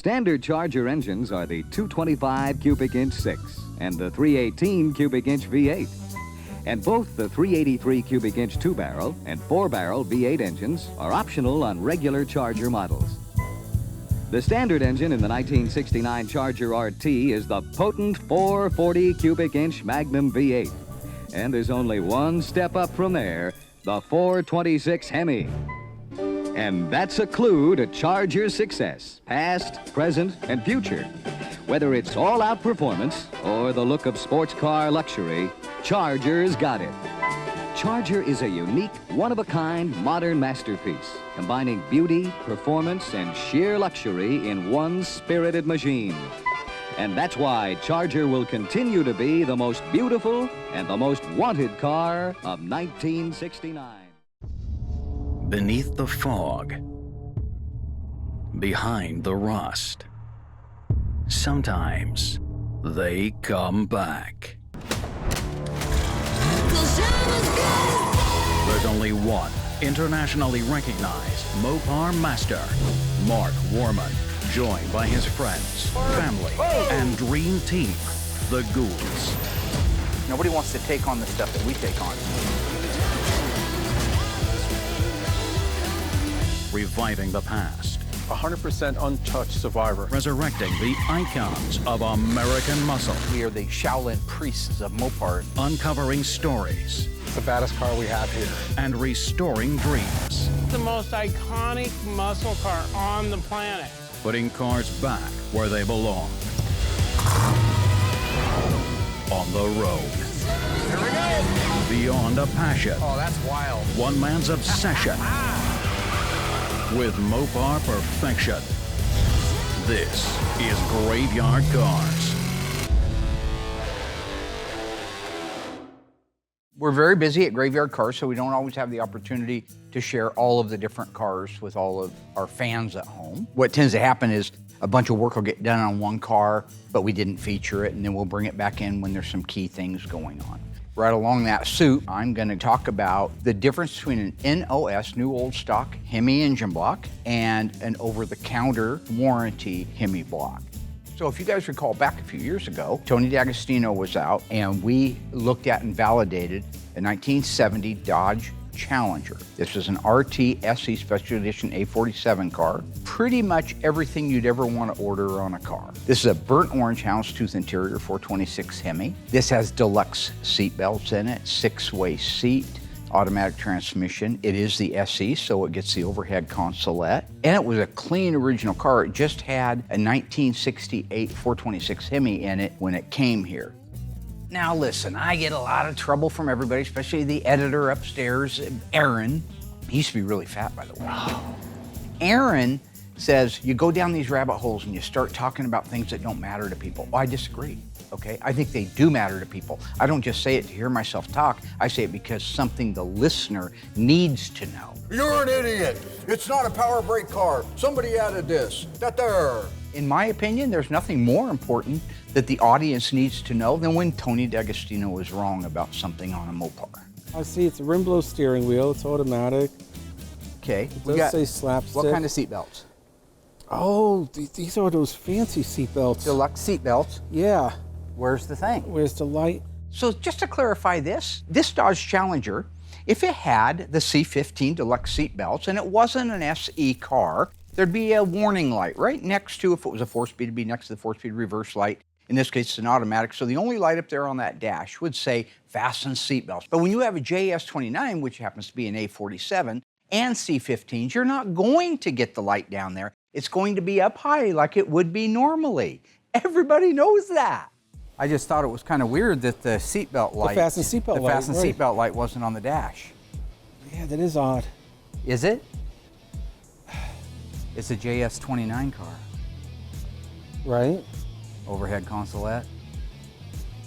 Standard Charger engines are the 225 cubic inch 6 and the 318 cubic inch V8. And both the 383 cubic inch 2-barrel and 4-barrel V8 engines are optional on regular Charger models. The standard engine in the 1969 Charger RT is the potent 440 cubic inch Magnum V8. And there's only one step up from there, the 426 Hemi. And that's a clue to Charger's success, past, present, and future. Whether it's all-out performance or the look of sports car luxury, Charger's got it. Charger is a unique, one-of-a-kind modern masterpiece, combining beauty, performance, and sheer luxury in one spirited machine. And that's why Charger will continue to be the most beautiful and the most wanted car of 1969. Beneath the fog, behind the rust, sometimes they come back. There's only one internationally recognized Mopar master, Mark Warman, joined by his friends, family, and dream team, the Ghouls. Nobody wants to take on the stuff that we take on. Reviving the past, 100% untouched survivor. resurrecting the icons of American muscle, We are the Shaolin priests of Mopar. uncovering stories, It's the baddest car we have here. and restoring dreams, The most iconic muscle car on the planet. putting cars back where they belong. On the road. Here we go. Beyond a passion, Oh, that's wild. one man's obsession with Mopar perfection. This is Graveyard Cars. We're very busy at Graveyard Cars, so we don't always have the opportunity to share all of the different cars with all of our fans at home. What tends to happen is a bunch of work will get done on one car, but we didn't feature it, and then we'll bring it back in when there's some key things going on. Right along that suit, I'm going to talk about the difference between an NOS, new old stock Hemi engine block, and an over-the-counter warranty Hemi block. So if you guys recall back a few years ago, Tony D'Agostino was out and we looked at and validated a 1970 Dodge Challenger. This was an RT SE Special Edition A47 car. Pretty much everything you'd ever want to order on a car. This is a burnt orange houndstooth interior 426 Hemi. This has deluxe seat belts in it, 6-way seat, automatic transmission. It is the SE, so it gets the overhead consolette. And it was a clean original car. It just had a 1968 426 Hemi in it when it came here. Now listen, I get a lot of trouble from everybody, especially the editor upstairs, Aaron. He used to be really fat, by the way. Aaron says, you go down these rabbit holes and you start talking about things that don't matter to people. Well, I disagree, okay? I think they do matter to people. I don't just say it to hear myself talk. I say it because something the listener needs to know. You're an idiot. It's not a power brake car. Somebody added this. That there. In my opinion, there's nothing more important that the audience needs to know than when Tony D'Agostino was wrong about something on a Mopar. I see it's a rim blow steering wheel. It's automatic. Okay, It does say slapstick. what kind of seat belts? Oh, these are those fancy seatbelts. Deluxe seat belts. Yeah. Where's the thing? Where's the light? So just to clarify this Dodge Challenger, if it had the C15 deluxe seat belts and it wasn't an SE car, there'd be a warning light right next to, if it was a 4-speed, it'd be next to the 4-speed reverse light. In this case, it's an automatic, so the only light up there on that dash would say fasten seatbelts. But when you have a JS29, which happens to be an A47, and C15s, you're not going to get the light down there. It's going to be up high like it would be normally. Everybody knows that. I just thought it was kind of weird that the seatbelt light, The fasten seatbelt light, the fasten right. seatbelt light wasn't on the dash. Yeah, that is odd. Is it? It's a JS29 car. Right? Overhead consolette.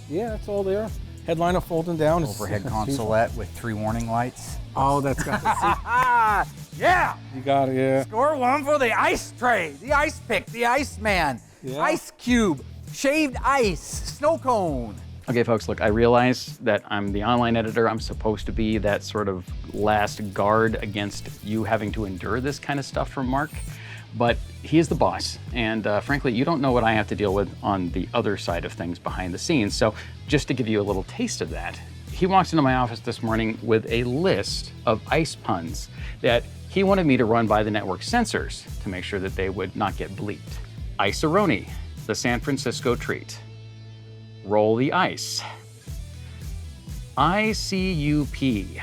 Yeah, it's all there. Headliner folding down. Overhead consolette with 3 warning lights. Oh, that's got the seat. Yeah! You got it, yeah. Score one for the ice tray, the ice pick, the ice man, Yeah. ice cube, shaved ice, snow cone. Okay, folks, look, I realize that I'm the online editor. I'm supposed to be that sort of last guard against you having to endure this kind of stuff from Mark. but he is the boss. And frankly, you don't know what I have to deal with on the other side of things behind the scenes. So just to give you a little taste of that, he walks into my office this morning with a list of ice puns that he wanted me to run by the network sensors to make sure that they would not get bleeped. Ice-a-roni, the San Francisco treat. Roll the ice. ICUP.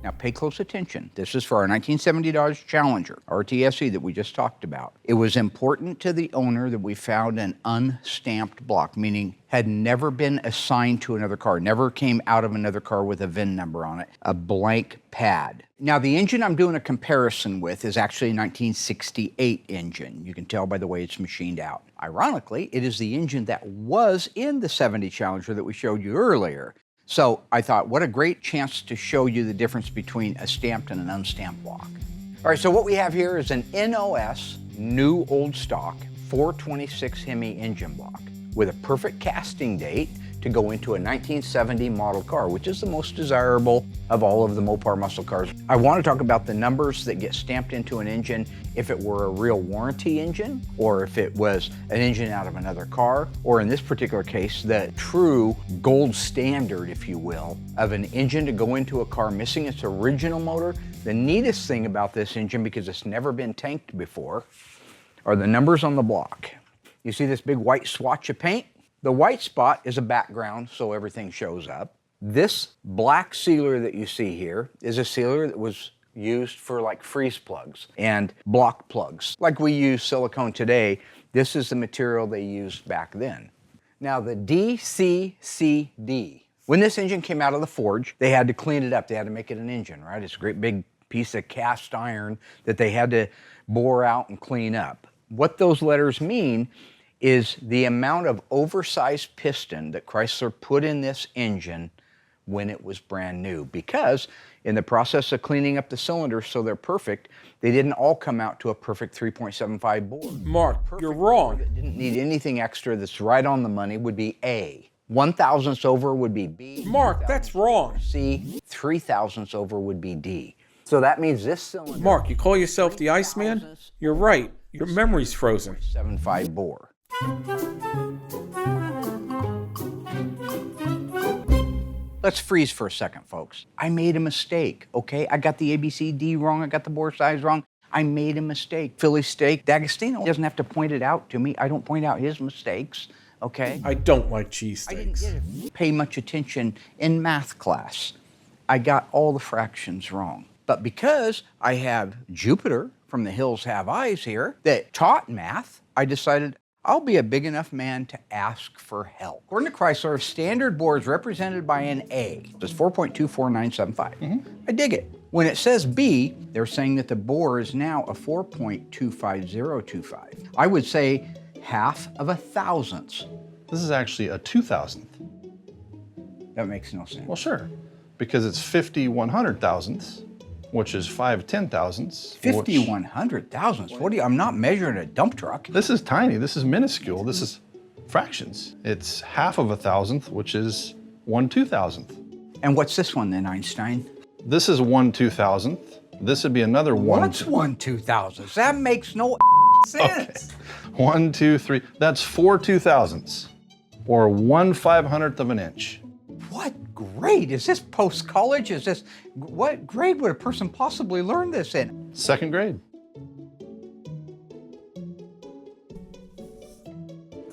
Now pay close attention. This is for our 1970 Dodge Challenger, RTSE, that we just talked about. It was important to the owner that we found an unstamped block, meaning had never been assigned to another car, never came out of another car with a VIN number on it, a blank pad. Now the engine I'm doing a comparison with is actually a 1968 engine. You can tell by the way it's machined out. Ironically, it is the engine that was in the 70 Challenger that we showed you earlier. So I thought, what a great chance to show you the difference between a stamped and an unstamped block. All right, so what we have here is an NOS, new old stock, 426 Hemi engine block with a perfect casting date to go into a 1970 model car, which is the most desirable of all of the Mopar muscle cars. I want to talk about the numbers that get stamped into an engine if it were a real warranty engine, or if it was an engine out of another car, or in this particular case, the true gold standard, if you will, of an engine to go into a car missing its original motor. The neatest thing about this engine, because it's never been tanked before, are the numbers on the block. You see this big white swatch of paint? The white spot is a background, so everything shows up. This black sealer that you see here is a sealer that was used for like freeze plugs and block plugs. Like we use silicone today, this is the material they used back then. Now the DCCD, when this engine came out of the forge, they had to clean it up. They had to make it an engine, right? It's a great big piece of cast iron that they had to bore out and clean up. What those letters mean is the amount of oversized piston that Chrysler put in this engine when it was brand new. Because in the process of cleaning up the cylinders so they're perfect, they didn't all come out to a perfect 3.75 bore. Mark, you're wrong. That didn't need anything extra, that's right on the money, would be A. 1/1000ths over would be B. Mark, that's wrong. C. 3/1000ths over would be D. So that means this cylinder... Mark, you call yourself the Iceman? You're right. Your memory's frozen. 75 bore. Let's freeze for a second, folks. I made a mistake, okay? I got the ABCD wrong, I got the bore size wrong. I made a mistake. Philly steak, D'Agostino doesn't have to point it out to me. I don't point out his mistakes, okay? I don't like cheese I didn't steaks. pay much attention in math class. I got all the fractions wrong. But because I have Jupiter from the Hills Have Eyes here that taught math, I decided I'll be a big enough man to ask for help. According to Chrysler, standard bore is represented by an A. It's 4.24975. I dig it. When it says B, they're saying that the bore is now a 4.25025. I would say 0.005. This is actually a 2,000th. That makes no sense. Well, sure, because it's 50 100,000ths, which is 5 10,000ths. 50 100,000ths? What do you, I'm not measuring a dump truck. This is tiny, this is minuscule, this is fractions. It's 0.005,000th, which is 1/2000th. And what's this one then, Einstein? This is 1/2000th. This would be another one. What's 1/2000th? That makes no sense. Okay. 1, 2, 3, that's 4 2,000ths, or 1/500th of an inch. What grade? Is this post-college? Is this, what grade would a person possibly learn this in? 2nd grade.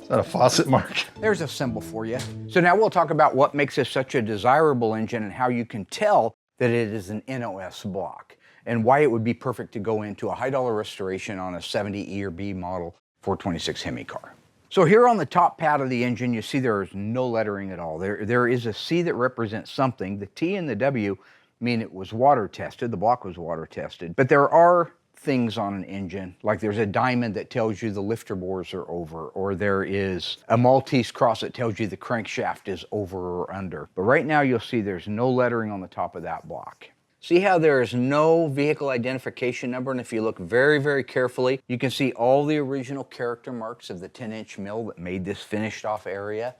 Is that a faucet, Mark? There's a symbol for you. So now we'll talk about what makes this such a desirable engine and how you can tell that it is an NOS block and why it would be perfect to go into a high-dollar restoration on a 70 E or B model 426 Hemi car. So here on the top pad of the engine, you see there is no lettering at all. There is a C that represents something. The T and the W mean it was water tested. The block was water tested. But there are things on an engine, like there's a diamond that tells you the lifter bores are over, or there is a Maltese cross that tells you the crankshaft is over or under. But right now you'll see there's no lettering on the top of that block. See how there is no vehicle identification number, and if you look very, very carefully, you can see all the original character marks of the 10-inch mill that made this finished off area.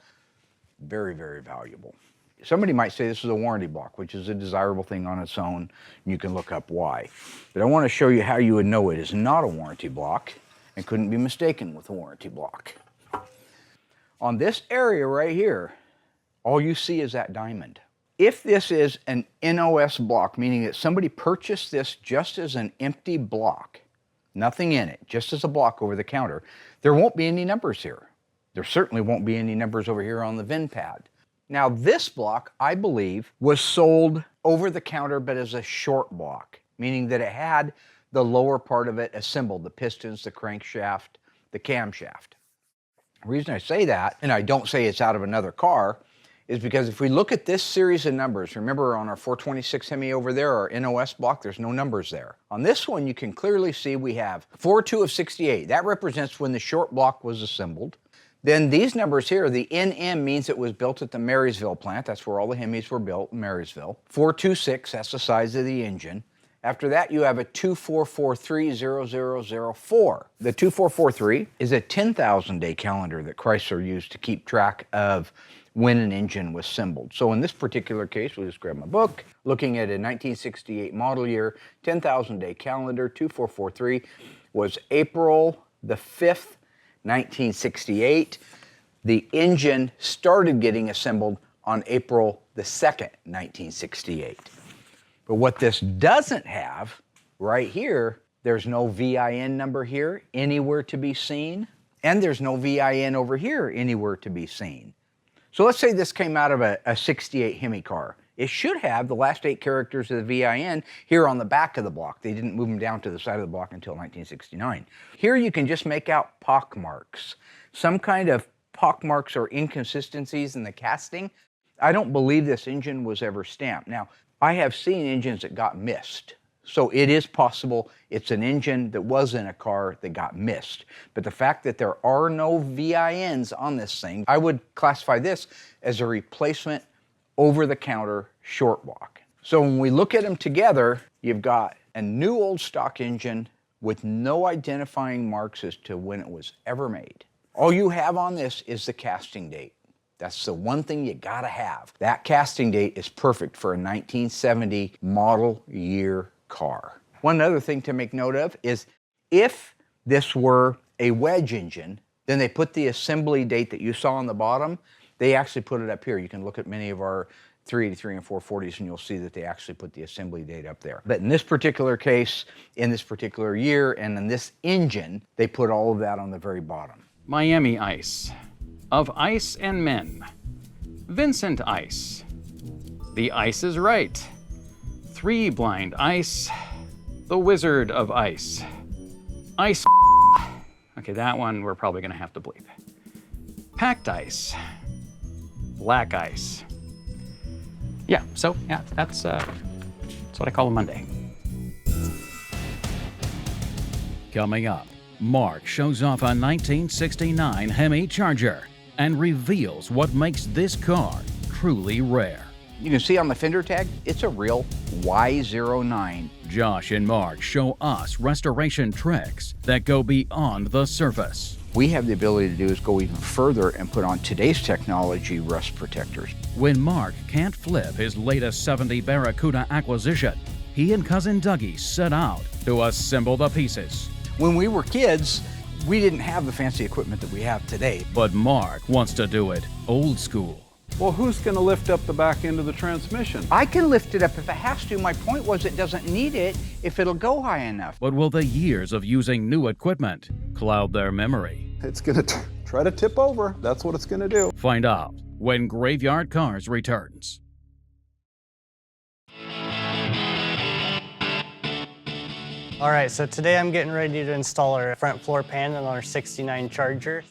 Very, very valuable. Somebody might say this is a warranty block, which is a desirable thing on its own, and you can look up why. But I want to show you how you would know it is not a warranty block and couldn't be mistaken with a warranty block. On this area right here, all you see is that diamond. If this is an NOS block, meaning that somebody purchased this just as an empty block, nothing in it, just as a block over the counter, there won't be any numbers here. There certainly won't be any numbers over here on the VIN pad. Now this block, I believe, was sold over the counter but as a short block, meaning that it had the lower part of it assembled, the pistons, the crankshaft, the camshaft. The reason I say that, and I don't say it's out of another car, is because if we look at this series of numbers, remember on our 426 Hemi over there, our NOS block, there's no numbers there. On this one, you can clearly see we have 42 of 68. That represents when the short block was assembled. Then these numbers here, the NM means it was built at the Marysville plant. That's where all the Hemis were built, in Marysville. 426, that's the size of the engine. After that, you have a 24430004. The 2443 is a 10,000-day calendar that Chrysler used to keep track of when an engine was assembled. So in this particular case, we'll just grab my book, looking at a 1968 model year, 10,000-day calendar, 2443 was April the 5th, 1968. The engine started getting assembled on April the 2nd, 1968. But what this doesn't have, right here, there's no VIN number here anywhere to be seen, and there's no VIN over here anywhere to be seen. So let's say this came out of a 68 Hemi car. It should have the last 8 characters of the VIN here on the back of the block. They didn't move them down to the side of the block until 1969. Here you can just make out pock marks, some kind of pock marks or inconsistencies in the casting. I don't believe this engine was ever stamped. Now, I have seen engines that got missed. So it is possible it's an engine that was in a car that got missed. But the fact that there are no VINs on this thing, I would classify this as a replacement over-the-counter short block. So when we look at them together, you've got a new old stock engine with no identifying marks as to when it was ever made. All you have on this is the casting date. That's the one thing you gotta have. That casting date is perfect for a 1970 model year car. One other thing to make note of is if this were a wedge engine, then they put the assembly date that you saw on the bottom, they actually put it up here. You can look at many of our 383 and 440s and you'll see that they actually put the assembly date up there. But in this particular case, in this particular year, and in this engine, they put all of that on the very bottom. Miami Ice. Of Ice and Men. Vincent Ice. The Ice is Right. 3 Blind Ice. The Wizard of Ice. Ice. Okay, that one we're probably gonna have to bleep. Packed Ice. Black Ice. Yeah, so yeah, that's what I call a Monday. Coming up, Mark shows off a 1969 Hemi Charger and reveals what makes this car truly rare. You can see on the fender tag, it's a real Y09. Josh and Mark show us restoration tricks that go beyond the surface. We have the ability to do is go even further and put on today's technology rust protectors. When Mark can't flip his latest 70 Barracuda acquisition, he and cousin Dougie set out to assemble the pieces. When we were kids, we didn't have the fancy equipment that we have today. But Mark wants to do it old school. Well, who's going to lift up the back end of the transmission? I can lift it up if it has to. My point was it doesn't need it if it'll go high enough. But will the years of using new equipment cloud their memory? It's going to try to tip over. That's what it's going to do. Find out when Graveyard Carz returns. All right, so today I'm getting ready to install our front floor pan on our 69 Charger.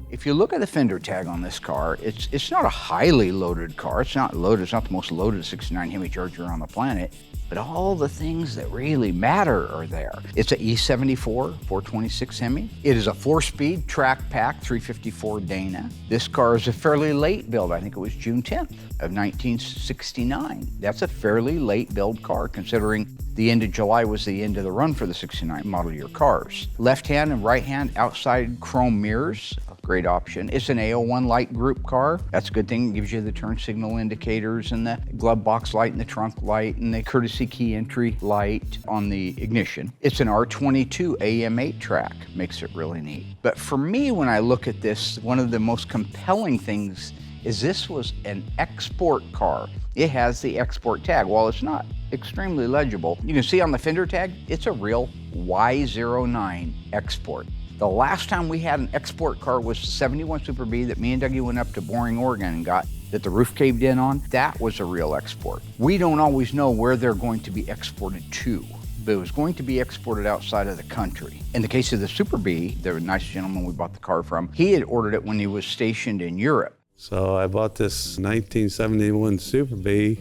If you look at the fender tag on this car, it's not a highly loaded car. It's not loaded. It's not the most loaded 69 Hemi Charger on the planet, but all the things that really matter are there. It's an E74 426 Hemi. It is a 4-speed track pack 354 Dana. This car is a fairly late build. I think it was June 10th of 1969. That's a fairly late build car considering the end of July was the end of the run for the 69 model year cars. Left hand and right hand outside chrome mirrors, great option. It's an A01 light group car. That's a good thing. It gives you the turn signal indicators and the glove box light and the trunk light and the courtesy key entry light on the ignition. It's an R22 AM8 track. Makes it really neat. But for me, when I look at this, one of the most compelling things is this was an export car. It has the export tag. While it's not extremely legible, you can see on the fender tag, it's a real Y09 export. The last time we had an export car was the 71 Super B that me and Dougie went up to Boring, Oregon and got that the roof caved in on. That was a real export. We don't always know where they're going to be exported to, but it was going to be exported outside of the country. In the case of the Super B, the nice gentleman we bought the car from, he had ordered it when he was stationed in Europe. So I bought this 1971 Super B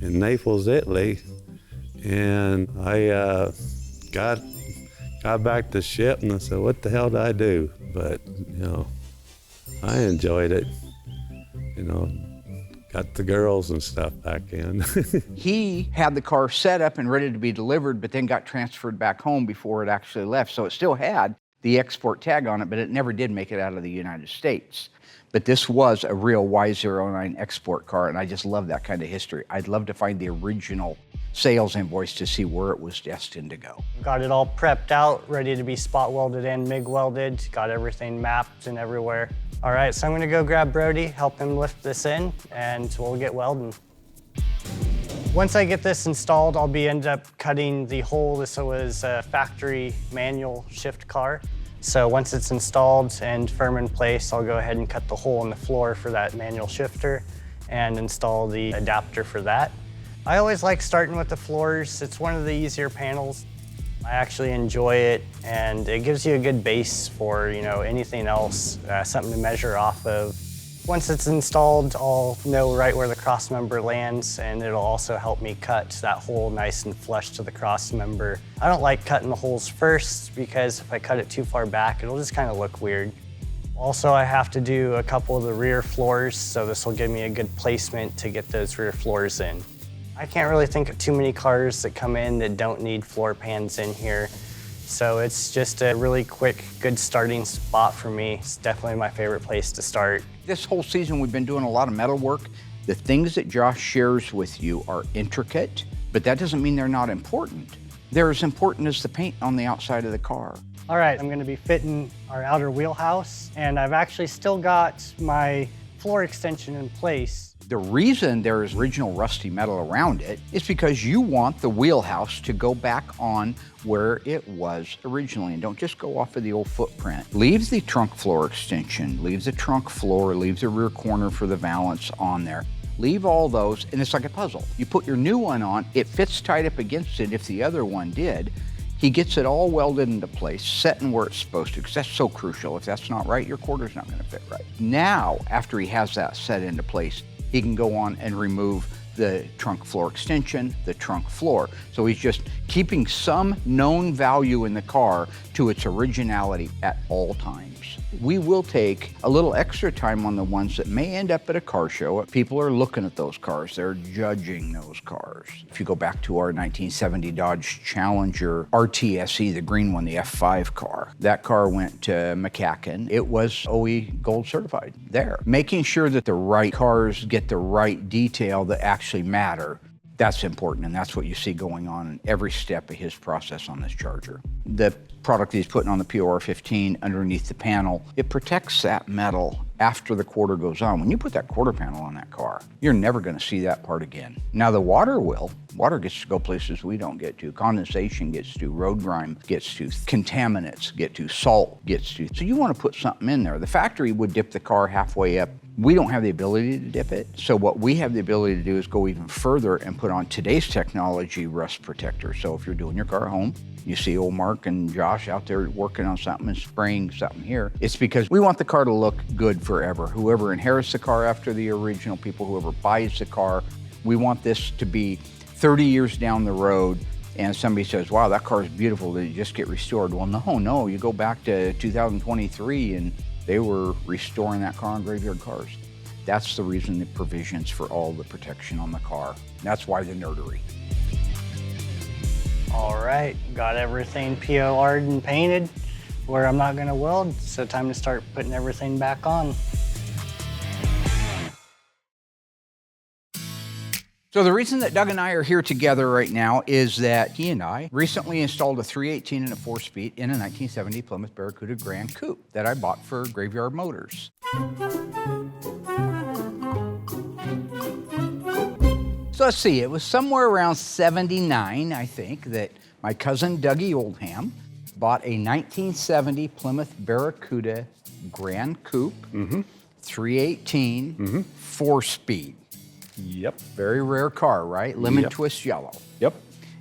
in Naples, Italy, and I got back to ship and I said, what the hell did I do? But, you know, I enjoyed it. You know, got the girls and stuff back in. He had the car set up and ready to be delivered, but then got transferred back home before it actually left. So it still had the export tag on it, but it never did make it out of the United States. But this was a real Y09 export car, and I just love that kind of history. I'd love to find the original sales invoice to see where it was destined to go. Got it all prepped out, ready to be spot welded and MIG welded. Got everything mapped and everywhere. All right, so I'm gonna go grab Brody, help him lift this in, and we'll get welding. Once I get this installed, I'll end up cutting the hole. This was a factory manual shift car. So once it's installed and firm in place, I'll go ahead and cut the hole in the floor for that manual shifter and install the adapter for that. I always like starting with the floors. It's one of the easier panels. I actually enjoy it, and it gives you a good base for, you know, anything else, something to measure off of. Once it's installed, I'll know right where the cross member lands, and it'll also help me cut that hole nice and flush to the cross member. I don't like cutting the holes first because if I cut it too far back, it'll just kind of look weird. Also, I have to do a couple of the rear floors, so this will give me a good placement to get those rear floors in. I can't really think of too many cars that come in that don't need floor pans in here. So it's just a really quick, good starting spot for me. It's definitely my favorite place to start. This whole season, we've been doing a lot of metal work. The things that Josh shares with you are intricate, but that doesn't mean they're not important. They're as important as the paint on the outside of the car. All right, I'm gonna be fitting our outer wheelhouse, and I've actually still got my floor extension in place. The reason there's original rusty metal around it is because you want the wheelhouse to go back on where it was originally, and don't just go off of the old footprint. Leave the trunk floor extension, leave the trunk floor, leave the rear corner for the valance on there. Leave all those, and it's like a puzzle. You put your new one on, it fits tight up against it if the other one did. He gets it all welded into place, set in where it's supposed to, because that's so crucial. If that's not right, your quarter's not gonna fit right. Now, after he has that set into place, he can go on and remove the trunk floor extension, the trunk floor. So he's just keeping some known value in the car to its originality at all times. We will take a little extra time on the ones that may end up at a car show. People are looking at those cars, they're judging those cars. If you go back to our 1970 Dodge Challenger RTSE, the green one, the E-5 car, that car went to McCacken. It was OE Gold certified there. Making sure that the right cars get the right detail that actually matter, that's important, and that's what you see going on in every step of his process on this Charger. The product he's putting on the POR15 underneath the panel, it protects that metal after the quarter goes on. When you put that quarter panel on that car, you're never gonna see that part again. Now the water will. Water gets to go places we don't get to. Condensation gets to, road grime gets to, contaminants get to, salt gets to. So you wanna put something in there. The factory would dip the car halfway up. We don't have the ability to dip it. So what we have the ability to do is go even further and put on today's technology rust protector. So if you're doing your car at home, you see old Mark and Josh out there working on something and spraying something here. It's because we want the car to look good forever. Whoever inherits the car after the original people, whoever buys the car, we want this to be 30 years down the road and somebody says, wow, that car is beautiful, did it just get restored? Well, no, you go back to 2023 and they were restoring that car on Graveyard Cars. That's the reason the provisions for all the protection on the car. That's why the nerdery. All right, got everything POR'd and painted. where I'm not gonna weld, so time to start putting everything back on. So the reason that Doug and I are here together right now is that he and I recently installed a 318 and a 4-speed in a 1970 Plymouth Barracuda Grand Coupe that I bought for Graveyard Motors. So let's see, it was somewhere around 79, I think, that my cousin Dougie Oldham bought a 1970 Plymouth Barracuda Grand Coupe, 318, 4-speed. Yep. Very rare car, right? Lemon twist yellow. Yep.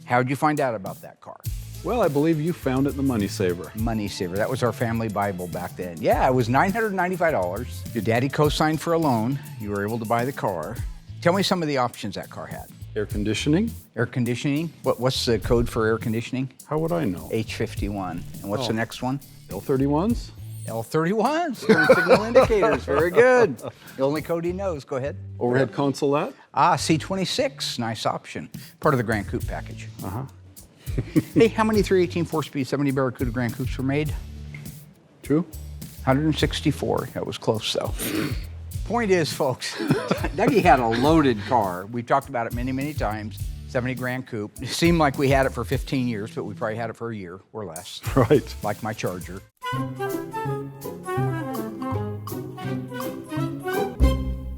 How'd you find out about that car? Well, I believe you found it in the Money Saver. Money Saver. That was our family Bible back then. Yeah, it was $995. Your daddy co-signed for a loan. You were able to buy the car. Tell me some of the options that car had. Air conditioning. Air conditioning. What's the code for air conditioning? How would I know? H51. And what's the next one? L31s. L31s. Turn signal indicators. Very good. The only code he knows. Go ahead. Overhead consolette. C26. Nice option. Part of the Grand Coupe package. Hey, how many 318 4-speed 70 Barracuda Grand Coupes were made? 2. 164. That was close, though. Point is, folks, Dougie had a loaded car. We've talked about it many, many times. 70 Grand Coupe. It seemed like we had it for 15 years, but we probably had it for a year or less. Right. Like my Charger.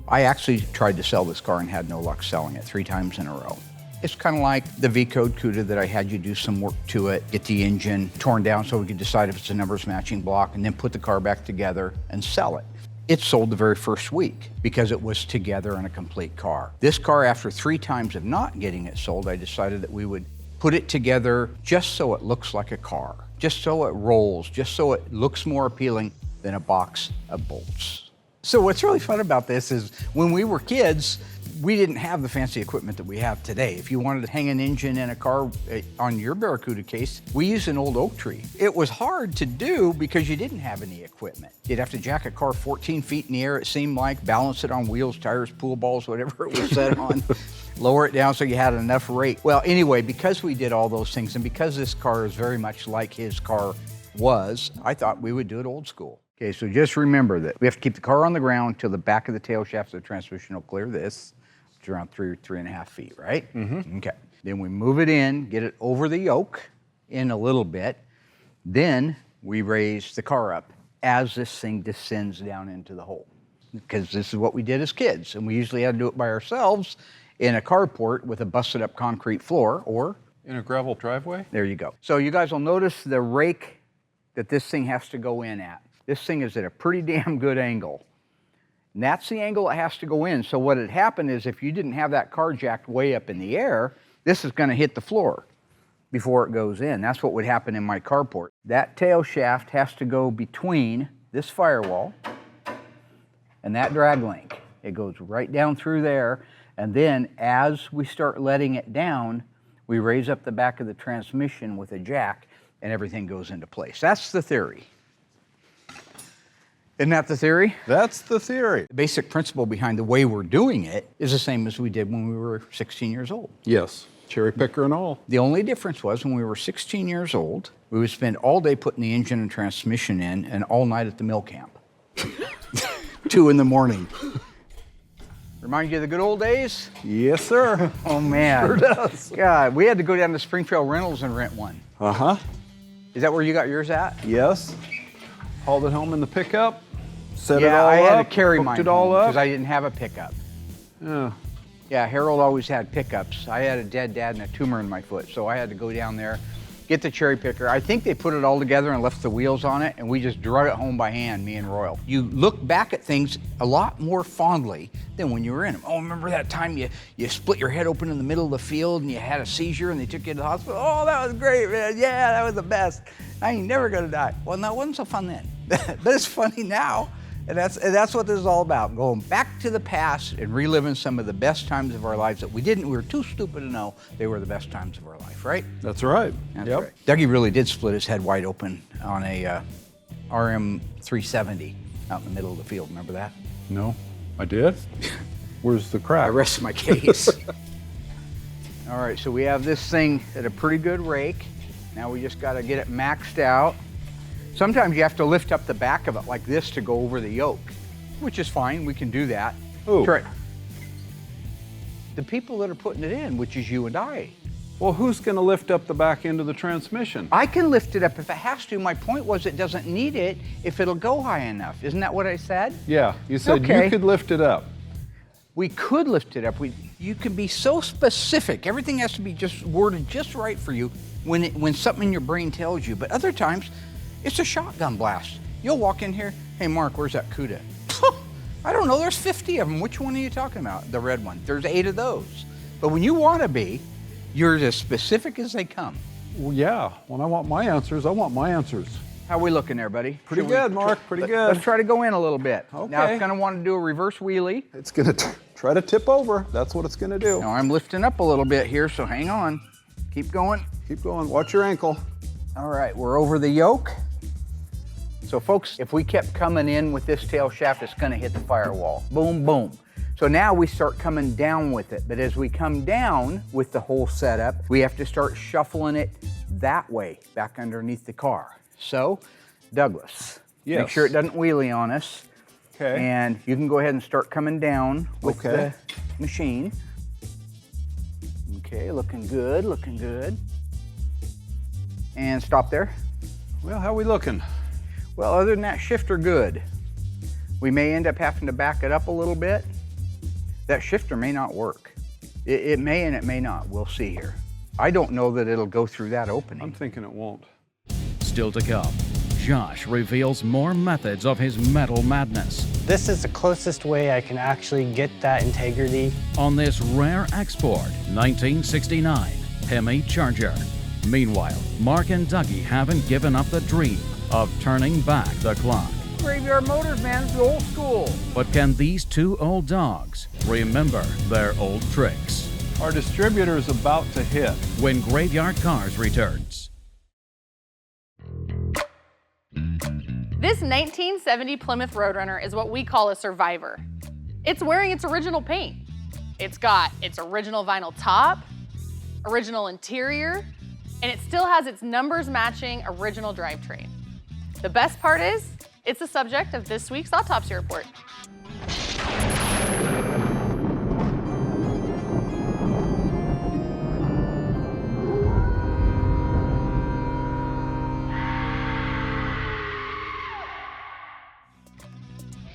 I actually tried to sell this car and had no luck selling it 3 times in a row. It's kind of like the V-Code Cuda that I had you do some work to it, get the engine torn down so we could decide if it's a numbers matching block, and then put the car back together and sell it. It sold the very first week because it was together in a complete car. This car, after 3 times of not getting it sold, I decided that we would put it together just so it looks like a car, just so it rolls, just so it looks more appealing than a box of bolts. So what's really fun about this is when we were kids, we didn't have the fancy equipment that we have today. If you wanted to hang an engine in a car on your Barracuda case, we used an old oak tree. It was hard to do because you didn't have any equipment. You'd have to jack a car 14 feet in the air, it seemed like, balance it on wheels, tires, pool balls, whatever it was set on, lower it down so you had enough rate. Well, anyway, because we did all those things and because this car is very much like his car was, I thought we would do it old school. Okay, so just remember that we have to keep the car on the ground till the back of the tail shaft of the transmission will clear this. It's around 3 or 3.5 feet, right? Okay. Then we move it in, get it over the yoke in a little bit. Then we raise the car up as this thing descends down into the hole. Because this is what we did as kids. And we usually had to do it by ourselves in a carport with a busted up concrete floor or in a gravel driveway. There you go. So you guys will notice the rake that this thing has to go in at. This thing is at a pretty damn good angle. And that's the angle it has to go in. So what had happened is if you didn't have that car jacked way up in the air, this is going to hit the floor before it goes in. That's what would happen in my carport. That tail shaft has to go between this firewall and that drag link. It goes right down through there. And then as we start letting it down, we raise up the back of the transmission with a jack and everything goes into place. That's the theory. Isn't that the theory? That's the theory. The basic principle behind the way we're doing it is the same as we did when we were 16 years old. Yes, cherry picker and all. The only difference was when we were 16 years old, we would spend all day putting the engine and transmission in and all night at the mill camp. 2 in the morning. Remind you of the good old days? Yes, sir. Oh, man. Sure does. God, we had to go down to Springfield Rentals and rent one. Uh-huh. Is that where you got yours at? Yes. Hauled it home in the pickup. Set it all yeah, I had up, to carry hooked mine it all up. because I didn't have a pickup. Yeah. Yeah, Harold always had pickups. I had a dead dad and a tumor in my foot, so I had to go down there, get the cherry picker. I think they put it all together and left the wheels on it, and we just drug it home by hand, me and Royal. You look back at things a lot more fondly than when you were in them. Oh, remember that time you split your head open in the middle of the field and you had a seizure and they took you to the hospital? Oh, that was great, man. Yeah, that was the best. I ain't never gonna die. Well, no, it wasn't so fun then, but it's funny now. And that's what this is all about, going back to the past and reliving some of the best times of our lives that we were too stupid to know they were the best times of our life, right? That's right. That's right. Dougie really did split his head wide open on a RM 370 out in the middle of the field, remember that? No, I did. Where's the crack? I rest my case. All right, so we have this thing at a pretty good rake. Now we just gotta get it maxed out. Sometimes you have to lift up the back of it like this to go over the yoke, which is fine, we can do that. Who? The people that are putting it in, which is you and I. Well, who's going to lift up the back end of the transmission? I can lift it up if it has to. My point was it doesn't need it if it'll go high enough. Isn't that what I said? Yeah, you said Okay. you could lift it up. We could lift it up. You can be so specific. Everything has to be just worded just right for you when something in your brain tells you. But other times, it's a shotgun blast. You'll walk in here, hey, Mark, where's that CUDA? I don't know, there's 50 of them. Which one are you talking about? The red one. There's 8 of those. But when you want to be, you're as specific as they come. Well, yeah, when I want my answers, I want my answers. How we looking there, buddy? Pretty good, Mark, pretty good. Let's try to go in a little bit. Okay. Now it's gonna want to do a reverse wheelie. It's gonna try to tip over. That's what it's gonna do. Now I'm lifting up a little bit here, so hang on. Keep going. Keep going, watch your ankle. All right, we're over the yoke. So folks, if we kept coming in with this tail shaft, it's gonna hit the firewall. Boom, boom. So now we start coming down with it, but as we come down with the whole setup, we have to start shuffling it that way, back underneath the car. So, Douglas, make sure it doesn't wheelie on us. Okay. And you can go ahead and start coming down with the machine. Okay, looking good, looking good. And stop there. Well, how are we looking? Well, other than that, shifter good. We may end up having to back it up a little bit. That shifter may not work. It may and it may not. We'll see here. I don't know that it'll go through that opening. I'm thinking it won't. Still to come, Josh reveals more methods of his metal madness. This is the closest way I can actually get that integrity. On this rare export, 1969 Hemi Charger. Meanwhile, Mark and Dougie haven't given up the dream of turning back the clock. Graveyard Motors, man, it's the old school. But can these two old dogs remember their old tricks? Our distributor is about to hit. When Graveyard Carz returns. This 1970 Plymouth Roadrunner is what we call a survivor. It's wearing its original paint. It's got its original vinyl top, original interior, and it still has its numbers matching original drivetrain. The best part is, it's the subject of this week's autopsy report.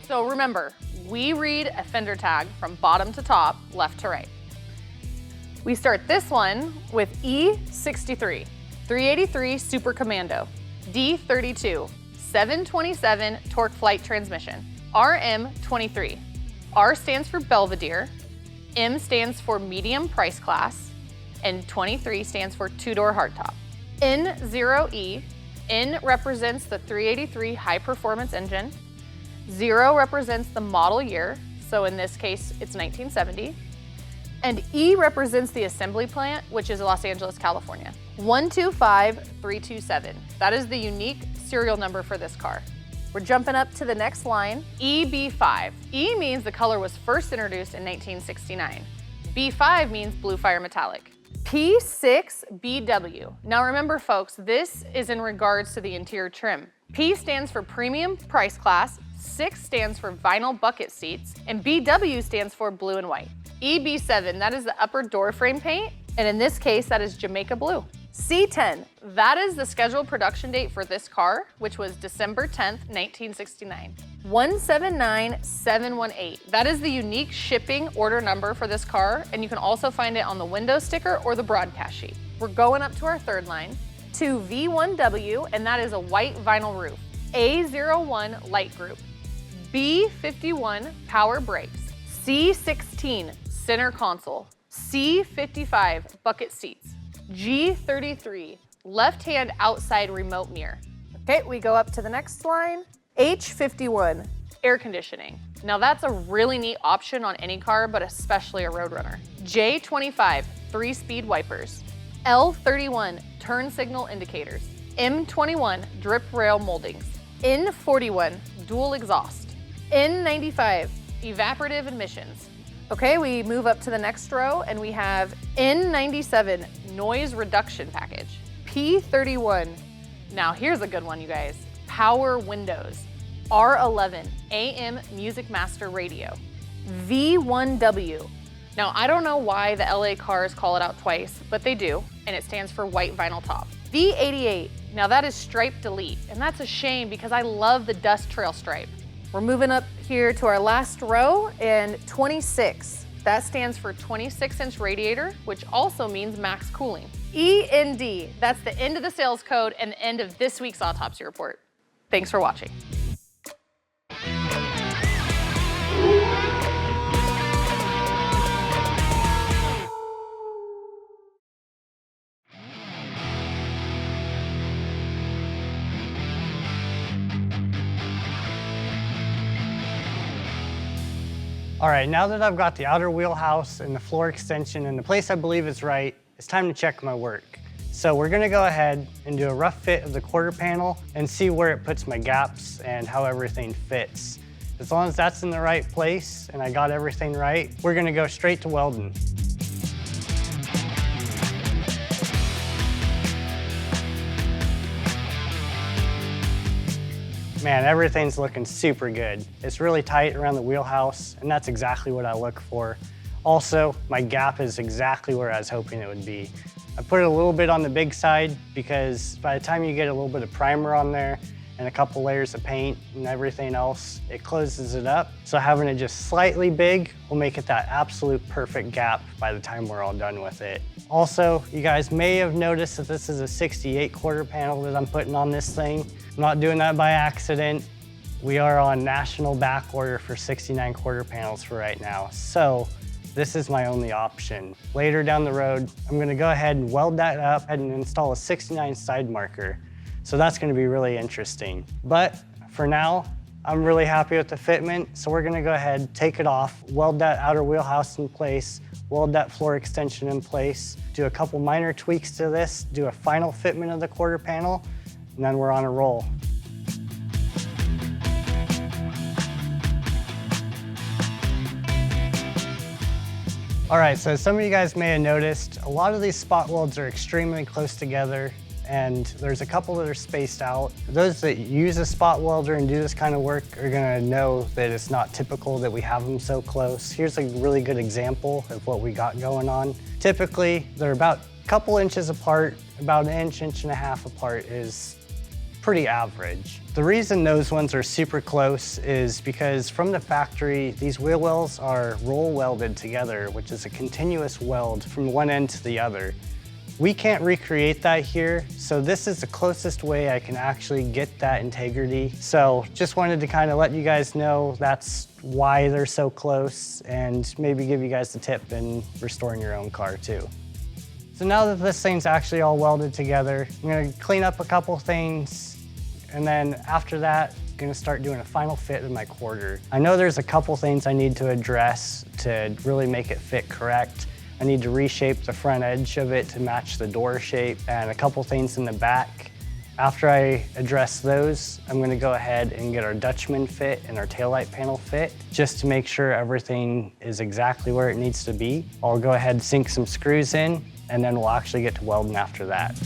So remember, we read a fender tag from bottom to top, left to right. We start this one with E63, 383 Super Commando, D32, 727 torque flight transmission, RM23. R stands for Belvedere, M stands for medium price class, and 23 stands for two-door hardtop. N0E, N represents the 383 high performance engine, 0 represents the model year, so in this case it's 1970, and E represents the assembly plant, which is Los Angeles, California. 125327, that is the unique serial number for this car. We're jumping up to the next line, EB5. E means the color was first introduced in 1969. B5 means blue fire metallic. P6BW. Now remember folks, this is in regards to the interior trim. P stands for premium price class, 6 stands for vinyl bucket seats, and BW stands for blue and white. EB7, that is the upper door frame paint, and in this case, that is Jamaica blue. C10, that is the scheduled production date for this car, which was December 10th, 1969. 179718, that is the unique shipping order number for this car, and you can also find it on the window sticker or the broadcast sheet. We're going up to our third line, to V1W, and that is a white vinyl roof. A01 light group. B51 power brakes. C16 center console. C55 bucket seats. G33 left-hand outside remote mirror. Okay, we go up to the next line. H51 air conditioning. Now that's a really neat option on any car, but especially a Roadrunner. J25 3-speed wipers. L31 turn signal indicators. M21 drip rail moldings. N41 dual exhaust. N95 evaporative emissions. Okay, we move up to the next row and we have N97 noise reduction package. P31, now here's a good one, you guys. power windows, R11 AM Music Master radio, V1W. Now, I don't know why the LA cars call it out twice, but they do, and it stands for white vinyl top. V88, now that is stripe delete, and that's a shame because I love the dust trail stripe. We're moving up here to our last row, and 26. That stands for 26-inch radiator, which also means max cooling. END, that's the end of the sales code and the end of this week's autopsy report. Thanks for watching. All right, now that I've got the outer wheelhouse and the floor extension in the place I believe is right, it's time to check my work. So we're gonna go ahead and do a rough fit of the quarter panel and see where it puts my gaps and how everything fits. As long as that's in the right place and I got everything right, we're gonna go straight to welding. Man, everything's looking super good. It's really tight around the wheelhouse, and that's exactly what I look for. Also, my gap is exactly where I was hoping it would be. I put it a little bit on the big side because by the time you get a little bit of primer on there and a couple layers of paint and everything else, it closes it up. So having it just slightly big will make it that absolute perfect gap by the time we're all done with it. Also, you guys may have noticed that this is a 68 quarter panel that I'm putting on this thing. I'm not doing that by accident. We are on national back order for 69 quarter panels for right now. So this is my only option. Later down the road, I'm gonna go ahead and weld that up and install a 69 side marker. So that's gonna be really interesting. But for now, I'm really happy with the fitment. So we're gonna go ahead, take it off, weld that outer wheelhouse in place, weld that floor extension in place, do a couple minor tweaks to this, do a final fitment of the quarter panel, and then we're on a roll. All right, so some of you guys may have noticed, a lot of these spot welds are extremely close together, and there's a couple that are spaced out. Those that use a spot welder and do this kind of work are gonna know that it's not typical that we have them so close. Here's a really good example of what we got going on. Typically, they're about a couple inches apart, about an inch, inch and a half apart is pretty average. The reason those ones are super close is because from the factory, these wheel wells are roll welded together, which is a continuous weld from one end to the other. We can't recreate that here, so this is the closest way I can actually get that integrity. So just wanted to kind of let you guys know that's why they're so close and maybe give you guys the tip in restoring your own car too. So now that this thing's actually all welded together, I'm gonna clean up a couple things, and then after that, I'm gonna start doing a final fit of my quarter. I know there's a couple things I need to address to really make it fit correct. I need to reshape the front edge of it to match the door shape and a couple things in the back. After I address those, I'm gonna go ahead and get our Dutchman fit and our taillight panel fit just to make sure everything is exactly where it needs to be. I'll go ahead and sink some screws in, and then we'll actually get to welding after that.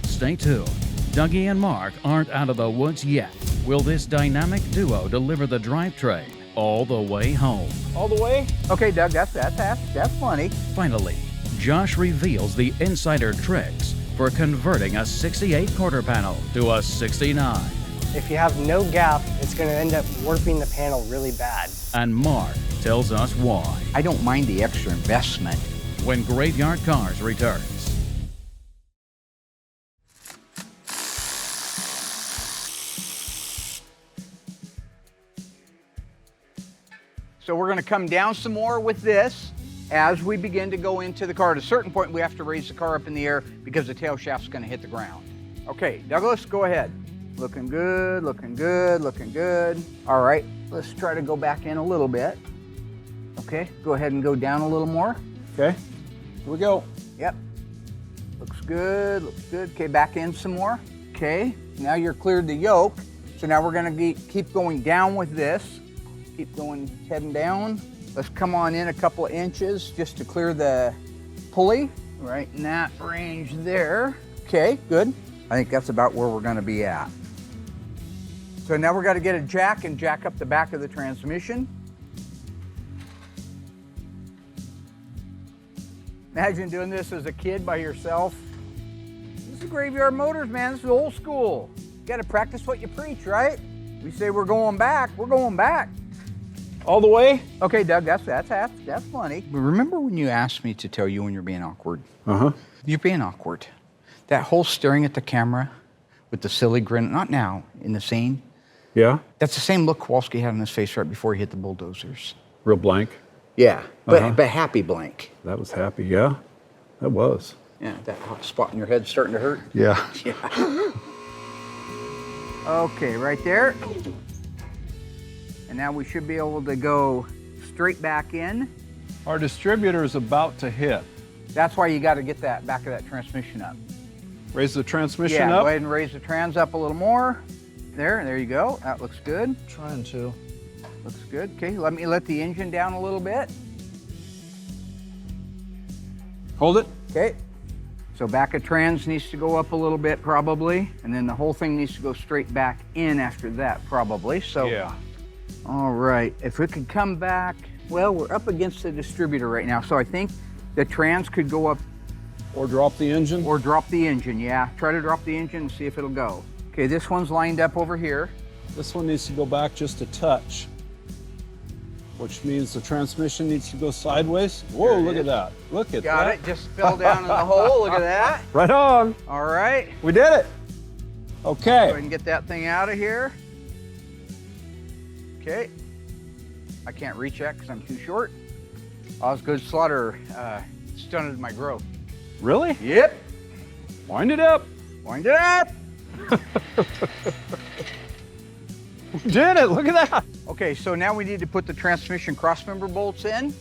Stay tuned. Dougie and Mark aren't out of the woods yet. Will this dynamic duo deliver the drivetrain all the way home? All the way? Okay, Doug, that's plenty. Finally, Josh reveals the insider tricks for converting a 68 quarter panel to a 69. If you have no gap, it's gonna end up warping the panel really bad. And Mark tells us why. I don't mind the extra investment. When Graveyard Carz returns. So we're gonna come down some more with this as we begin to go into the car. At a certain point, we have to raise the car up in the air because the tail shaft's gonna hit the ground. Okay, Douglas, go ahead. Looking good, looking good, looking good. All right, let's try to go back in a little bit. Okay, go ahead and go down a little more. Okay, here we go. Yep, looks good, looks good. Okay, back in some more. Okay, now you're cleared the yoke. So now we're gonna keep going down with this. Keep going, heading down. Let's come on in a couple of inches just to clear the pulley, right in that range there. Okay, good. I think that's about where we're gonna be at. So now we're gonna get a jack and jack up the back of the transmission. Imagine doing this as a kid by yourself. This is Graveyard Motors, man. This is old school. You gotta practice what you preach, right? We say we're going back, we're going back. All the way? Okay, Doug, that's funny. Remember when you asked me to tell you when you're being awkward? Uh-huh. You're being awkward. That whole staring at the camera with the silly grin, not now, in the scene. Yeah? That's the same look Kowalski had on his face right before he hit the bulldozers. Real blank? Yeah, but happy blank. That was happy, yeah. That was. Yeah, that hot spot in your head starting to hurt. Yeah. Yeah. Okay, right there. And now we should be able to go straight back in. Our distributor is about to hit. That's why you got to get that back of that transmission up. Raise the transmission yeah, up? Go ahead and raise the trans up a little more. There you go. That looks good. Trying to. Looks good. Okay, let me let the engine down a little bit. Hold it. Okay. So back of trans needs to go up a little bit probably, and then the whole thing needs to go straight back in after that probably. So yeah. All right, if we could come back, well, we're up against the distributor right now, so I think the trans could go up. Or drop the engine? Or drop the engine, yeah. Try to drop the engine and see if it'll go. Okay, this one's lined up over here. This one needs to go back just a touch, which means the transmission needs to go sideways. Whoa, look at that. Look at that. Got it, just fell down in the hole, look at that. Right on. All right. We did it. Okay. Go ahead and get that thing out of here. Okay. I can't reach that because I'm too short. Osgood Slaughter stunted my growth. Really? Yep. Wind it up. Wind it up. Did it, look at that. Okay, so now we need to put the transmission crossmember bolts in.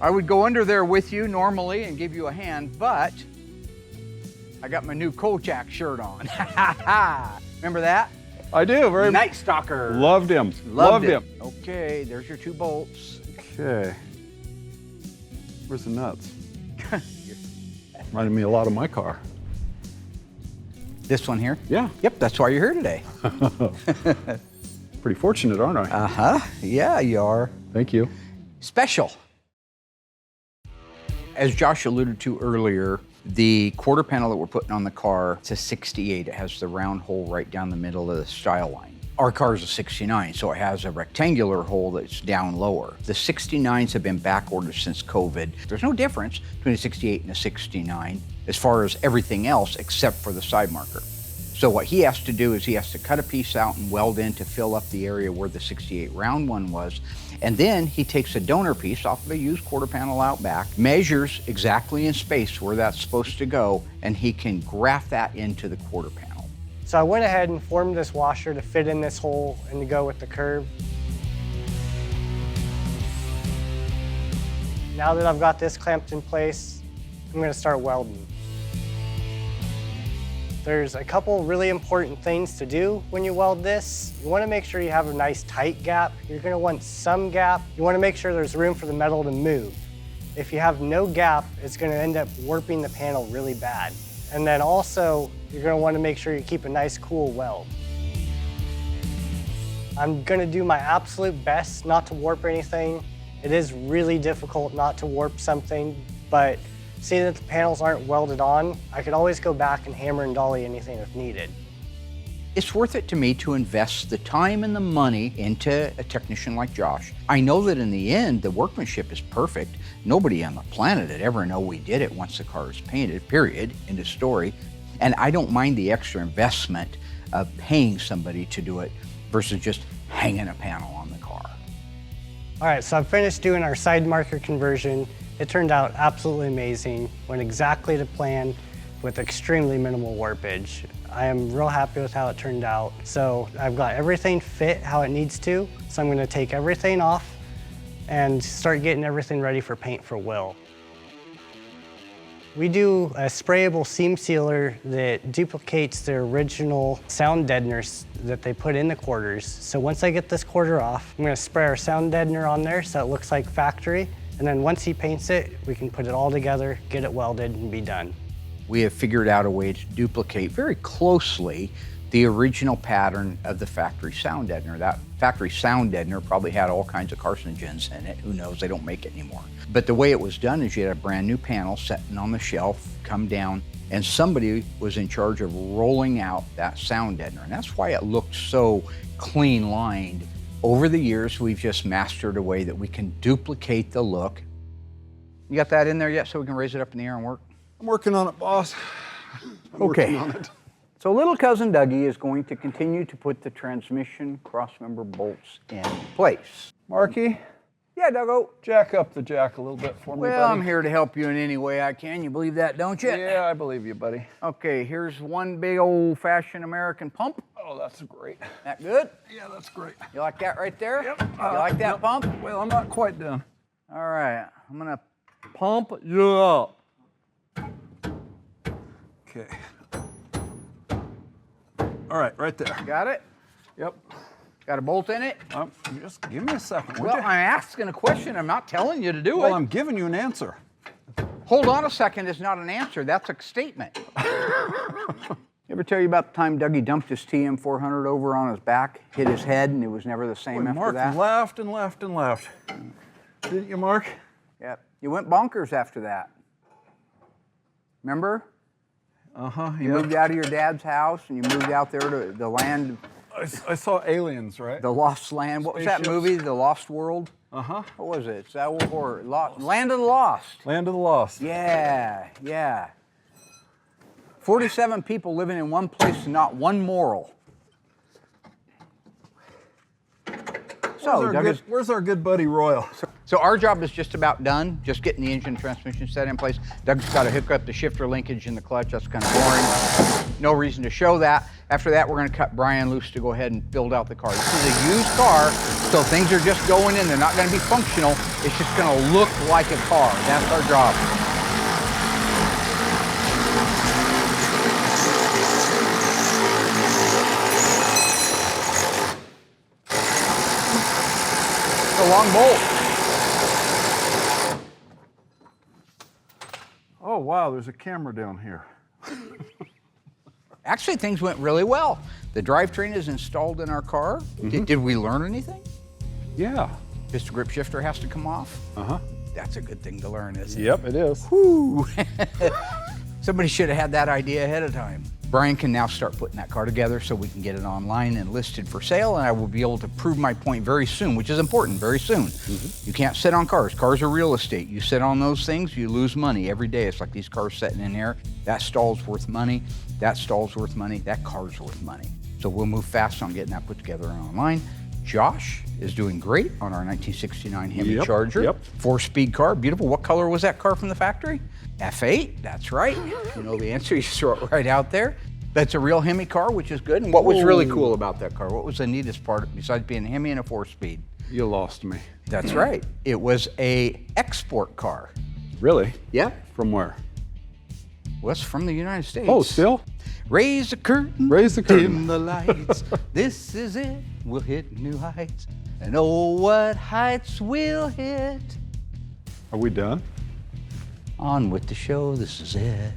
I would go under there with you normally and give you a hand, but I got my new Kolchak shirt on. Remember that? I do, very Night Stalker. Loved him. Loved him. Okay, there's your two bolts. Okay. Where's the nuts? Reminded me a lot of my car. This one here? Yeah. Yep, that's why you're here today. Pretty fortunate, aren't I? Uh-huh. Yeah, you are. Thank you. Special. As Josh alluded to earlier, the quarter panel that we're putting on the car, it's a 68. It has the round hole right down the middle of the style line. Our car is a 69, so it has a rectangular hole that's down lower. The 69s have been back ordered since COVID. There's no difference between a 68 and a 69 as far as everything else except for the side marker. So what he has to do is he has to cut a piece out and weld in to fill up the area where the 68 round one was. And then he takes a donor piece off of a used quarter panel out back, measures exactly in space where that's supposed to go, and he can graft that into the quarter panel. So I went ahead and formed this washer to fit in this hole and to go with the curve. Now that I've got this clamped in place, I'm going to start welding. There's a couple really important things to do when you weld this. You want to make sure you have a nice tight gap. You're going to want some gap. You want to make sure there's room for the metal to move. If you have no gap, it's going to end up warping the panel really bad. And then also, you're going to want to make sure you keep a nice cool weld. I'm going to do my absolute best not to warp anything. It is really difficult not to warp something, but seeing that the panels aren't welded on, I could always go back and hammer and dolly anything if needed. It's worth it to me to invest the time and the money into a technician like Josh. I know that in the end, the workmanship is perfect. Nobody on the planet would ever know we did it once the car is painted, period, end of story. And I don't mind the extra investment of paying somebody to do it versus just hanging a panel on the car. All right, so I've finished doing our side marker conversion. It turned out absolutely amazing, went exactly to plan with extremely minimal warpage. I am real happy with how it turned out. So I've got everything fit how it needs to. So I'm gonna take everything off and start getting everything ready for paint for Will. We do a sprayable seam sealer that duplicates the original sound deadeners that they put in the quarters. So once I get this quarter off, I'm gonna spray our sound deadener on there so it looks like factory. And then once he paints it, we can put it all together, get it welded, and be done. We have figured out a way to duplicate very closely the original pattern of the factory sound deadener. That factory sound deadener probably had all kinds of carcinogens in it. Who knows, they don't make it anymore. But the way it was done is you had a brand new panel sitting on the shelf, come down, and somebody was in charge of rolling out that sound deadener. And that's why it looked so clean lined. Over the years, we've just mastered a way that we can duplicate the look. You got that in there yet so we can raise it up in the air and work? I'm working on it, boss. I'm okay. working on it. So little cousin Dougie is going to continue to put the transmission crossmember bolts in place. Marky? Yeah, Dougo. Jack up the jack a little bit for me, buddy. Well, I'm here to help you in any way I can. You believe that, don't you? Yeah, I believe you, buddy. Okay, here's one big old-fashioned American pump. Oh, that's great. That good? Yeah, that's great. You like that right there? Yep. You like that pump? Well, I'm not quite done. All right, I'm gonna pump you up. Okay. All right, right there. Got it? Yep. Got a bolt in it? Just give me a second, would Well, you? I'm asking a question. I'm not telling you to do it. Well, I'm giving you an answer. Hold on a second. It's not an answer. That's a statement. Ever tell you about the time Dougie dumped his TM400 over on his back, hit his head, and it was never the same after Mark that? laughed and laughed and laughed. Didn't you, Mark? Yep. You went bonkers after that. Remember? Uh-huh. You moved out of your dad's house and you moved out there to the land. I saw Aliens, right? The Lost Land. What was that Spaceships. movie? The Lost World? Uh-huh. What was it? It's that old horror. Land of the Lost. Land of the Lost. Yeah, yeah. 47 people living in one place and not one moral. So, where's our good buddy Royal? So our job is just about done, just getting the engine transmission set in place. Doug's got to hook up the shifter linkage in the clutch. That's kind of boring. No reason to show that. After that, we're going to cut Brian loose to go ahead and build out the car. This is a used car, so things are just going in. They're not going to be functional. It's just going to look like a car. That's our job. A long bolt. Oh, wow, there's a camera down here. Actually, things went really well. The drivetrain is installed in our car. Mm-hmm. Did we learn anything? Yeah. Piston grip shifter has to come off. Uh-huh. That's a good thing to learn, isn't it? Yep, it is. Whew. Somebody should have had that idea ahead of time. Brian can now start putting that car together so we can get it online and listed for sale, and I will be able to prove my point very soon, which is important, very soon. Mm-hmm. You can't sit on cars. Cars are real estate. You sit on those things, you lose money every day. It's like these cars sitting in here. That stall's worth money. That stall's worth money. That car's worth money. So we'll move fast on getting that put together and online. Josh is doing great on our 1969 Hemi Charger. Yep. 4-speed car, beautiful. What color was that car from the factory? F8, that's right. You know the answer, you throw it right out there. That's a real Hemi car, which is good. And what was really cool about that car? What was the neatest part, besides being a Hemi and a 4-speed? You lost me. That's right. It was a export car. Really? Yeah. From where? Well, it's from the United States. Oh, still? Raise the curtain. Raise the curtain. Dim the lights. This is it. We'll hit new heights. And oh, what heights we'll hit. Are we done? On with the show. This is it.